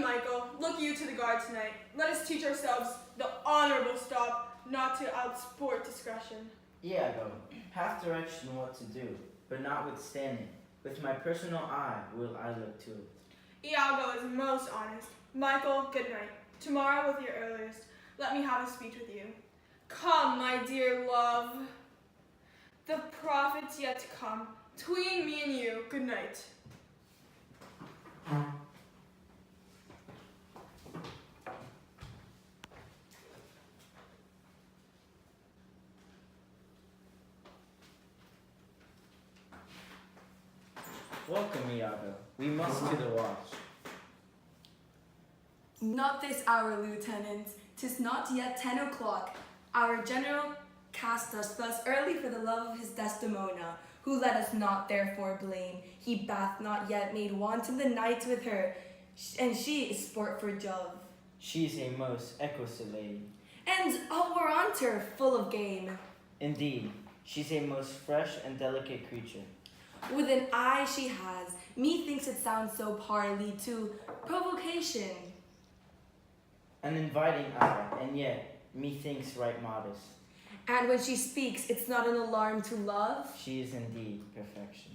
Michael, look you to the guard tonight. Let us teach ourselves the honorable stop, not to outsport discretion. Iago, have direction what to do, but notwithstanding, with my personal eye will I look to it. Iago is most honest. Michael, good night. Tomorrow with your earliest, let me have a speech with you. Come, my dear love. The prophet's yet to come. Tween me and you, good night. Welcome, Iago. We must to the watch. Not this hour, Lieutenant. 'Tis not yet 10 o'clock. Our general cast us thus early for the love of his Desdemona, who let us not therefore blame. He bath not yet made wanton the night with her, and she is sport for Jove. She's a most exquisite lady. And all were on her, full of game. Indeed, she's a most fresh and delicate creature. With an eye she has, methinks it sounds so parley to provocation. An inviting eye, and yet, methinks right modest. And when she speaks, it's not an alarm to love. She is indeed perfection.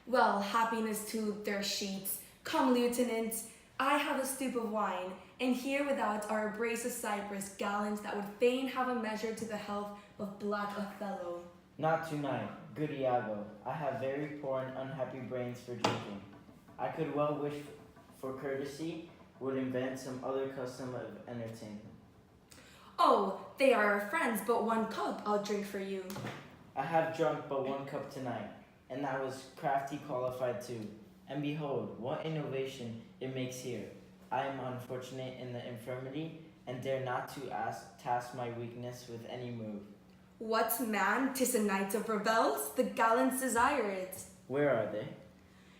Well, happiness to their sheets. Come, Lieutenant, I have a stoup of wine, and here without are a brace of cypress gallants that would fain have a measure to the health of black Othello. Not tonight, good Iago. I have very poor and unhappy brains for drinking. I could well wish for courtesy, would invent some other custom of entertainment. Oh, they are our friends, but 1 cup I'll drink for you. I have drunk but 1 cup tonight, and I was crafty qualified too. And behold, what innovation it makes here. I am unfortunate in the infirmity, and dare not to task my weakness with any move. What, man? 'Tis a night of revels, the gallants desire it. Where are they?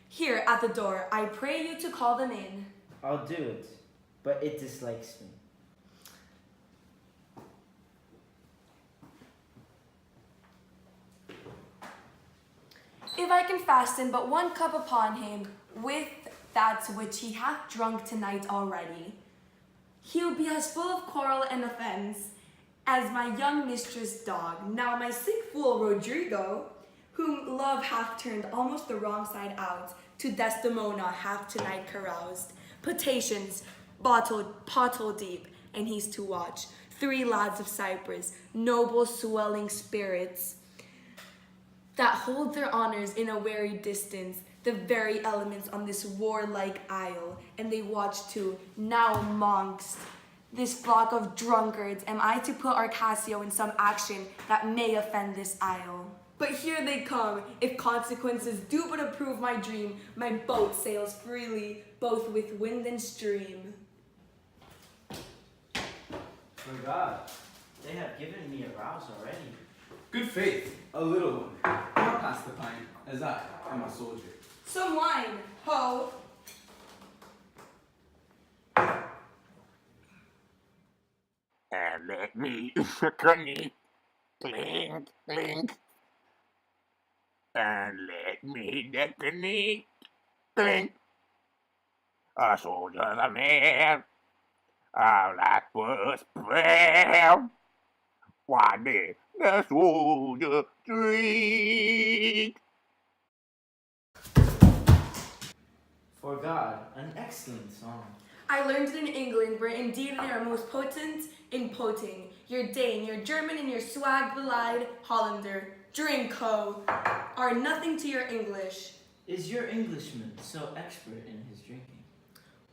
Here at the door, I pray you to call them in. I'll do it, but it dislikes me. If I can fasten but 1 cup upon him, with that which he hath drunk tonight already, he'll be as full of quarrel and offence as my young mistress' dog, now my sick fool Rodrigo, whom love hath turned almost the wrong side out, to Desdemona hath tonight caroused. Potations, pottle deep, and he's to watch. 3 lads of Cyprus, noble swelling spirits, that hold their honors in a wary distance, the very elements on this warlike isle, and they watch too. Now amongst this flock of drunkards am I to put Arcassio in some action that may offend this isle. But here they come. If consequences do but approve my dream, my boat sails freely, both with wind and stream. For God, they have given me a rouse already. Good faith, a little one. I'll pass the pint, as I am a soldier. Some wine, ho! And let me clink, clink, clink. And let me clink, clink. A soldier, a man, a life was prayer. Why did the soldier drink? For God, an excellent song. I learned it in England, where indeed they are most potent in poting. Your Dane, your German, and your swag-belied Hollander, drink ho, are nothing to your English. Is your Englishman so expert in his drinking?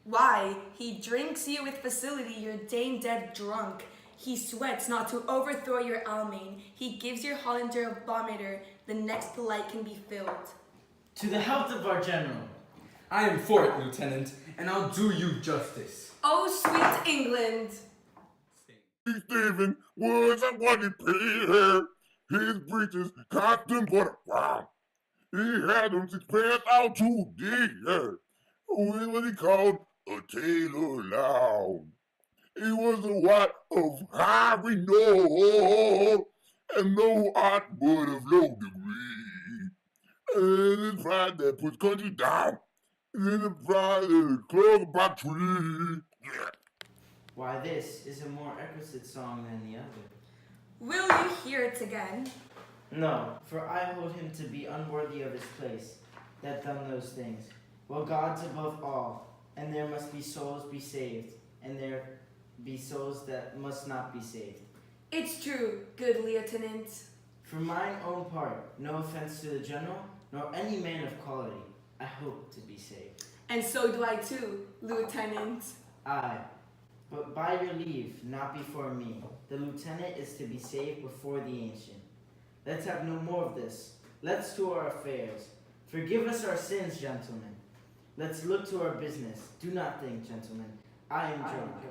Why, he drinks you with facility, your Dane dead drunk. He sweats not to overthrow your Almain. He gives your Hollander a vomiter, the next light can be filled. To the health of our general. I am for it, Lieutenant, and I'll do you justice. Oh, sweet England! Stephen was a what he paid her. His breeches cost him for a while. He had them 6 pairs out to dear. With what he called a tailor loud. He was a wight of high renown, and no art but of low degree. And his pride that puts country down, in the pride of the club by tree. Yeah. Why, this is a more requisite song than the other. Will you hear it again? No, for I hold him to be unworthy of his place, that done those things. Well, God's above all, and there must be souls be saved, and there be souls that must not be saved. It's true, good lieutenant. For mine own part, no offense to the general, nor any man of quality, I hope to be saved. And so do I too, lieutenant. Aye, but by your leave, not before me. The lieutenant is to be saved before the ancient. Let's have no more of this. Let's to our affairs. Forgive us our sins, gentlemen. Let's look to our business. Do not think, gentlemen, I am drunk.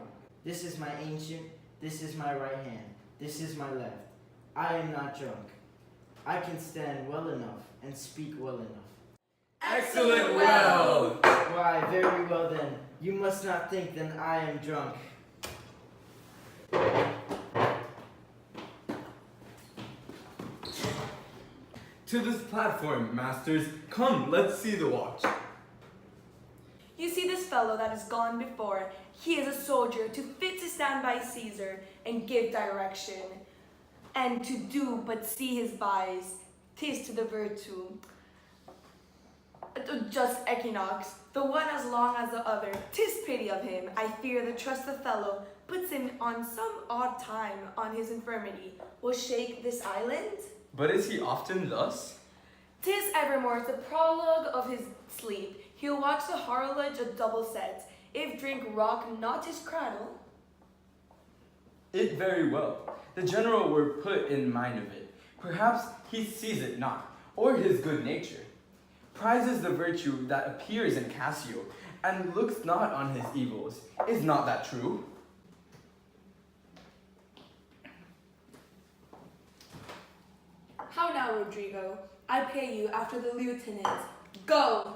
This is my ancient, this is my right hand, this is my left. I am not drunk. I can stand well enough and speak well enough. Excellent well! Why, very well then. You must not think that I am drunk. To this platform, masters. Come, let's see the watch. You see this fellow that has gone before. He is a soldier, too fit to stand by Caesar and give direction, and to do but see his vice. 'Tis to the virtue. Just equinox, the one as long as the other. 'Tis pity of him. I fear the trust the fellow puts him on some odd time on his infirmity will shake this island. But is he often thus? 'Tis evermore the prologue of his sleep. He'll watch the horologe a double set, if drink rock not his cradle. It very well. The general were put in mind of it. Perhaps he sees it not, or his good nature. Prizes the virtue that appears in Cassio, and looks not on his evils. Is not that true? How now, Rodrigo? I pay you after the lieutenant. Go!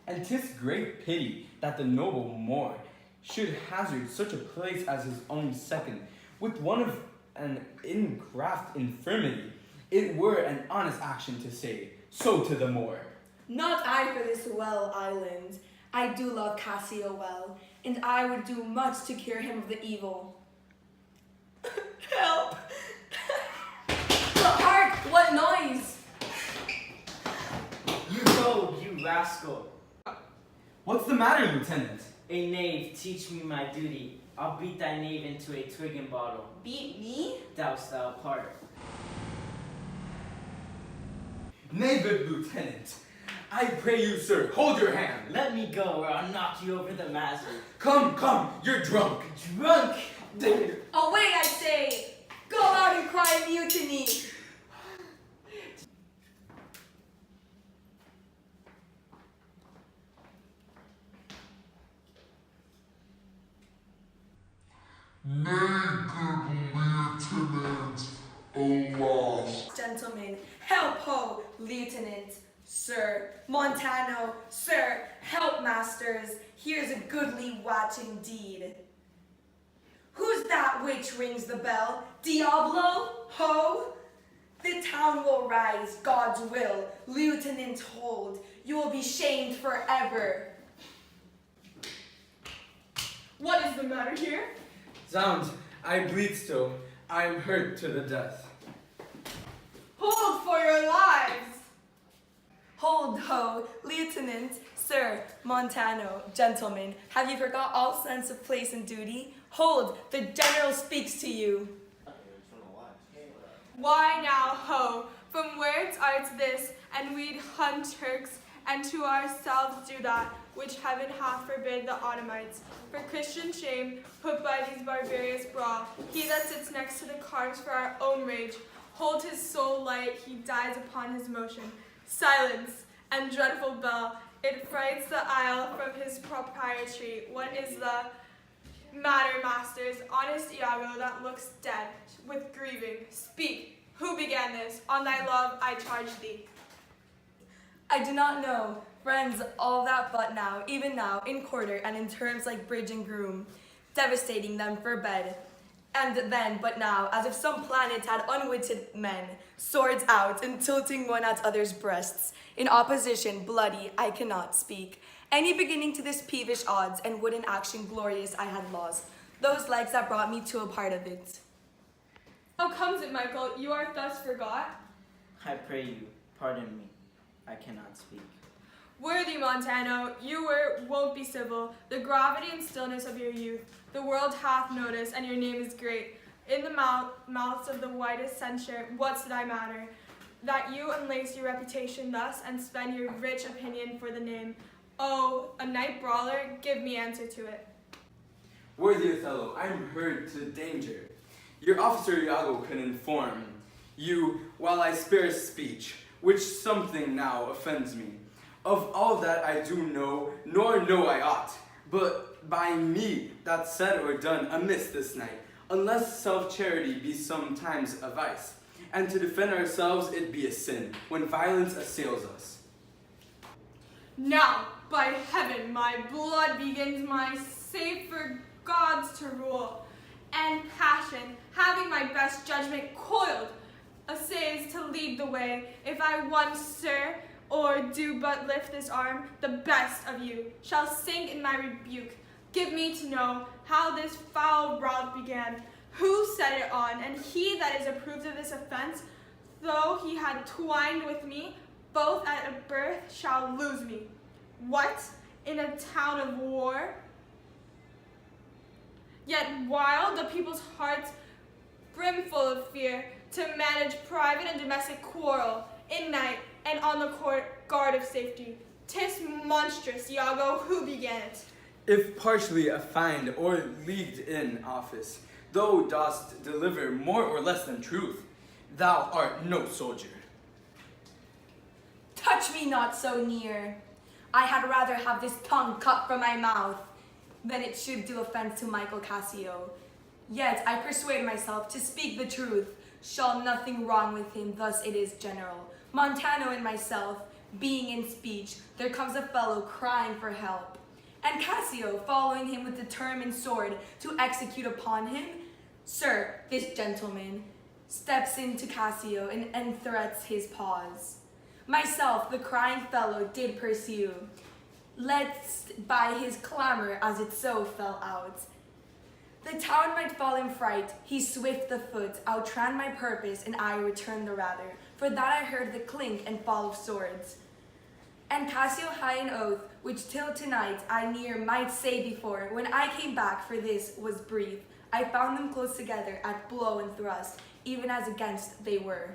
And 'tis great pity that the noble Moor should hazard such a place as his own second, with one of an ingraft infirmity. It were an honest action to say so to the Moor. Not I for this well island. I do love Cassio well, and I would do much to cure him of the evil. Help! Hark! What noise? You go, you rascal. What's the matter, Lieutenant? A knave, teach me my duty. I'll beat thy knave into a twig and bottle. Beat me? Doust thou part. Nay, good Lieutenant. I pray you, sir, hold your hand. Let me go or I'll knock you over the mazzle. Come, come, you're drunk. Drunk! Away, I say! Go out and cry mutiny! Nay, good lieutenant, alas. Gentlemen, help ho, lieutenant, sir, Montano, sir, help masters, here's a goodly watch indeed. Who's that which rings the bell? Diablo? Ho? The town will rise, God's will, lieutenant hold, you will be shamed forever. What is the matter here? Zounds, I bleed still. I am hurt to the death. Hold for your lives! Hold ho, lieutenant, sir, Montano, gentlemen, have you forgot all sense of place and duty? Hold, the general speaks to you. Why now, ho, from words are to this, and we'd hunt Turks, and to ourselves do that, which heaven hath forbid the Ottomites. For Christian shame, put by these barbarous brawl, he that sits next to the carves for our own rage, hold his soul light, he dies upon his motion. Silence, and dreadful bell, it frights the isle from his proprietary. What is the matter, masters? Honest Iago, that looks dead, with grieving. Speak, who began this? On thy love I charge thee. I do not know, friends, all that but now, even now, in quarter and in terms like bridge and groom, devastating them for bed. And then, but now, as if some planet had unwitted men, swords out and tilting one at other's breasts. In opposition, bloody, I cannot speak. Any beginning to this peevish odds, and would in action glorious I had lost. Those legs that brought me to a part of it. How comes it, Michael, you are thus forgot? I pray you, pardon me. I cannot speak. Worthy Montano, won't be civil. The gravity and stillness of your youth, the world hath noticed, and your name is great. In the mouths of the whitest censure, what's did I matter? That you unlace your reputation thus, and spend your rich opinion for the name. Oh, a night brawler, give me answer to it. Worthy Othello, I am hurried to danger. Your officer Iago can inform you while I spare speech, which something now offends me. Of all that I do know, nor know I ought, but by me that said or done amiss this night, unless self-charity be sometimes a vice, and to defend ourselves it be a sin, when violence assails us. Now, by heaven, my blood begins my safer gods to rule, and passion, having my best judgment coiled, essays to lead the way. If I once, sir, or do but lift this arm, the best of you shall sink in my rebuke. Give me to know how this foul rout began, who set it on, and he that is approved of this offense, though he had twined with me, both at a birth shall lose me. What? In a town of war? Yet while the people's hearts brimful of fear, to manage private and domestic quarrel, in night, and on the guard of safety. 'Tis monstrous, Iago, who began it? If partially affined or leagued in office, thou dost deliver more or less than truth, thou art no soldier. Touch me not so near. I had rather have this tongue cut from my mouth than it should do offense to Michael Cassio. Yet I persuade myself to speak the truth. Shall nothing wrong with him, thus it is general. Montano and myself, being in speech, there comes a fellow crying for help. And Cassio, following him with determined sword to execute upon him, sir, this gentleman, steps into Cassio and threats his paws. Myself, the crying fellow, did pursue, led by his clamor as it so fell out. The town might fall in fright, he swift the foot, outran my purpose, and I returned the rather, for that I heard the clink and fall of swords. And Cassio high an oath, which till tonight I near might say before, when I came back for this was brief, I found them close together at blow and thrust, even as against they were.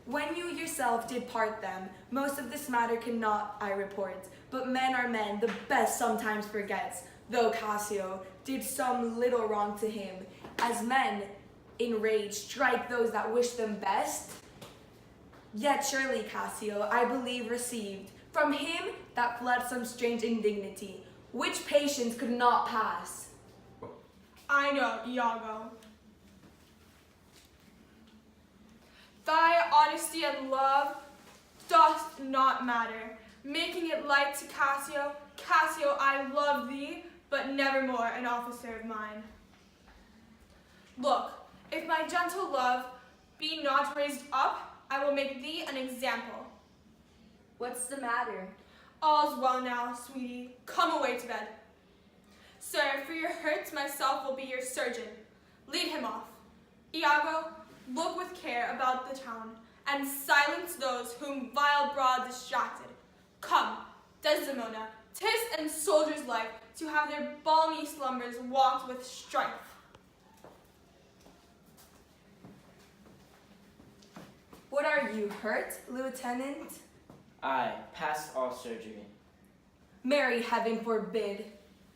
When you yourself did part them, most of this matter cannot I report, but men are men, the best sometimes forgets, though Cassio did some little wrong to him, as men in rage strike those that wish them best. Yet surely Cassio, I believe, received from him that fled some strange indignity, which patience could not pass. I know, Iago. Thy honesty and love doth not matter, making it like to Cassio. Cassio, I love thee, but nevermore an officer of mine. Look, if my gentle love be not raised up, I will make thee an example. What's the matter? All's well now, sweetie. Come away to bed. Sir, for your hurts, myself will be your surgeon. Lead him off. Iago, look with care about the town, and silence those whom vile broad distracted. Come, Desdemona, 'tis in soldier's life to have their balmy slumbers walked with strife. What are you, hurt, Lieutenant? I, past all surgery. Merry heaven forbid.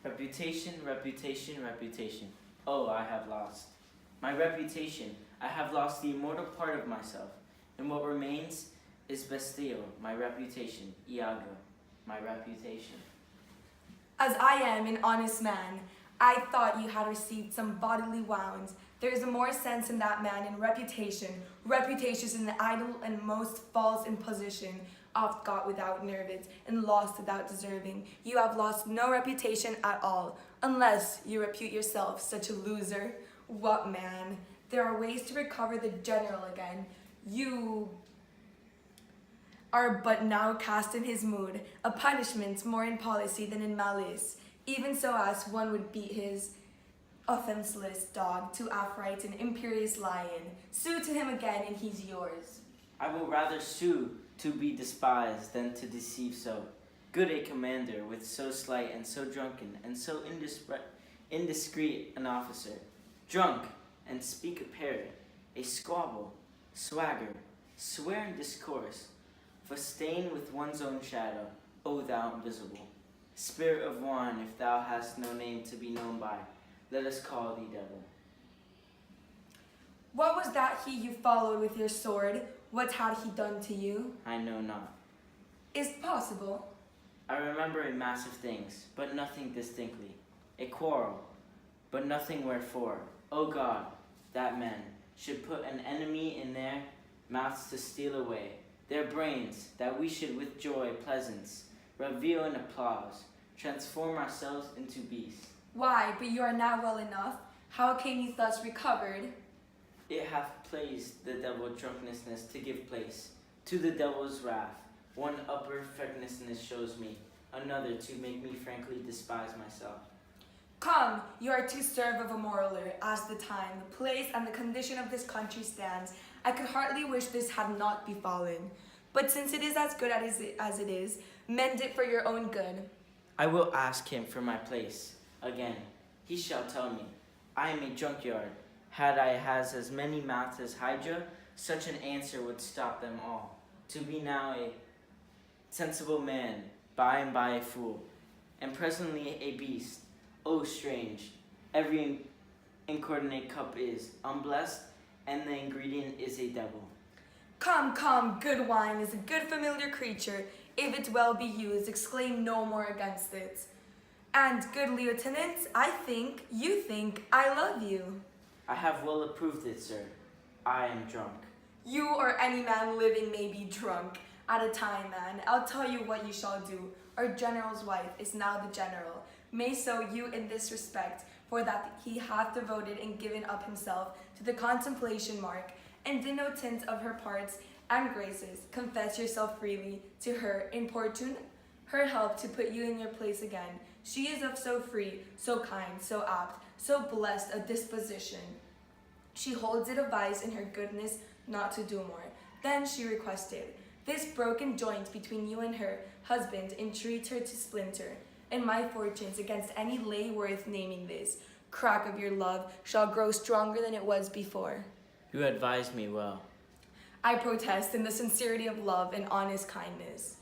Reputation, reputation, reputation. Oh, I have lost. My reputation, I have lost the immortal part of myself. And what remains is Bastille, my reputation. Iago, my reputation. As I am an honest man, I thought you had received some bodily wounds. There is more sense in that man in reputation. Reputation is an idle and most false imposition, oft got without nervance, and lost without deserving. You have lost no reputation at all, unless you repute yourself such a loser. What, man? There are ways to recover the general again. You are but now cast in his mood, a punishment more in policy than in malice, even so as one would beat his offenseless dog to outright an imperious lion. Sue to him again, and he's yours. I will rather sue to be despised than to deceive so. Good a commander with so slight and so drunken and so indiscreet an officer. Drunk and speak a parrot, a squabble, swagger, swear and discourse, for stain with one's own shadow, O thou invisible. Spirit of wine, if thou hast no name to be known by, let us call thee devil. What was that he you followed with your sword? What had he done to you? I know not. Is possible. I remember a mass of things, but nothing distinctly. A quarrel, but nothing wherefore. O God, that men should put an enemy in their mouths to steal away their brains, that we should with joy, pleasance, reveal and applause, transform ourselves into beasts. Why, but you are now well enough. How came you thus recovered? It hath pleased the devil drunkenness to give place to the devil's wrath. One upper fecklessness shows me, another to make me frankly despise myself. Come, you are too serve of a moraler, as the time, the place, and the condition of this country stands. I could hardly wish this had not befallen. But since it is as good as it is, mend it for your own good. I will ask him for my place. Again, he shall tell me, I am a junkyard. Had I has as many mouths as Hydra, such an answer would stop them all. To be now a sensible man, by and by a fool, and presently a beast. Oh, strange, every incoordinate cup is unblessed, and the ingredient is a devil. Come, come, good wine is a good familiar creature. If it well be used, exclaim no more against it. And, good lieutenant, you think, I love you. I have well approved it, sir. I am drunk. You or any man living may be drunk. At a time, man, I'll tell you what you shall do. Our general's wife is now the general. May so you in this respect, for that he hath devoted and given up himself to the contemplation mark, and denotant of her parts and graces, confess yourself freely to her, importune her help to put you in your place again. She is of so free, so kind, so apt, so blessed a disposition. She holds it a vice in her goodness not to do more. Then she requested, this broken joint between you and her husband entreats her to splinter, and my fortunes against any lay worth naming this crack of your love shall grow stronger than it was before. You advised me well. I protest in the sincerity of love and honest kindness.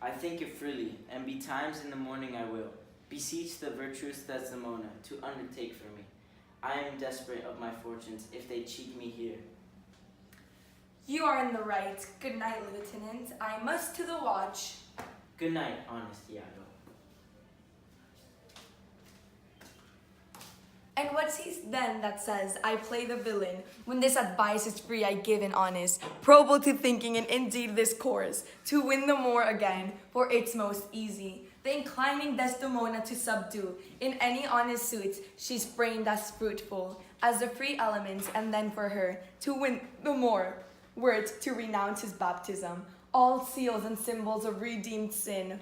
I think it freely, and betimes in the morning I will beseech the virtuous Desdemona to undertake for me. I am desperate of my fortunes if they cheat me here. You are in the right. Good night, Lieutenant. I must to the watch. Good night, honest Iago. And what's he then that says, I play the villain, when this advice is free I give and honest, probable to thinking and indeed this course, to win the more again, for it's most easy, the inclining Desdemona to subdue, in any honest suit she's framed as fruitful, as the free elements, and then for her, to win the more, were it to renounce his baptism, all seals and symbols of redeemed sin.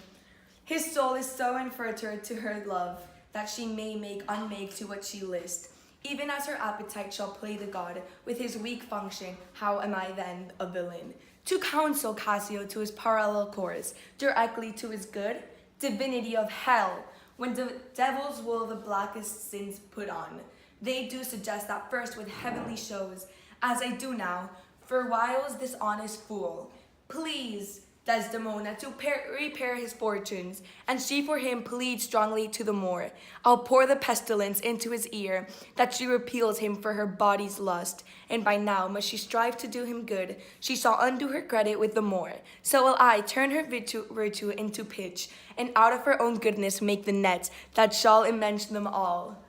His soul is so infertile to her love, that she may make unmake to what she list. Even as her appetite shall play the god, with his weak function, how am I then a villain? To counsel Cassio to his parallel course, directly to his good, divinity of hell, when the devils will the blackest sins put on. They do suggest that first with heavenly shows, as I do now, for whiles this honest fool, please Desdemona to repair his fortunes, and she for him pleads strongly to the more. I'll pour the pestilence into his ear, that she repeals him for her body's lust, and by now must she strive to do him good, she shall undo her credit with the more. So will I turn her virtue into pitch, and out of her own goodness make the net that shall enmesh them all.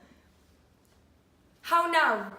How now,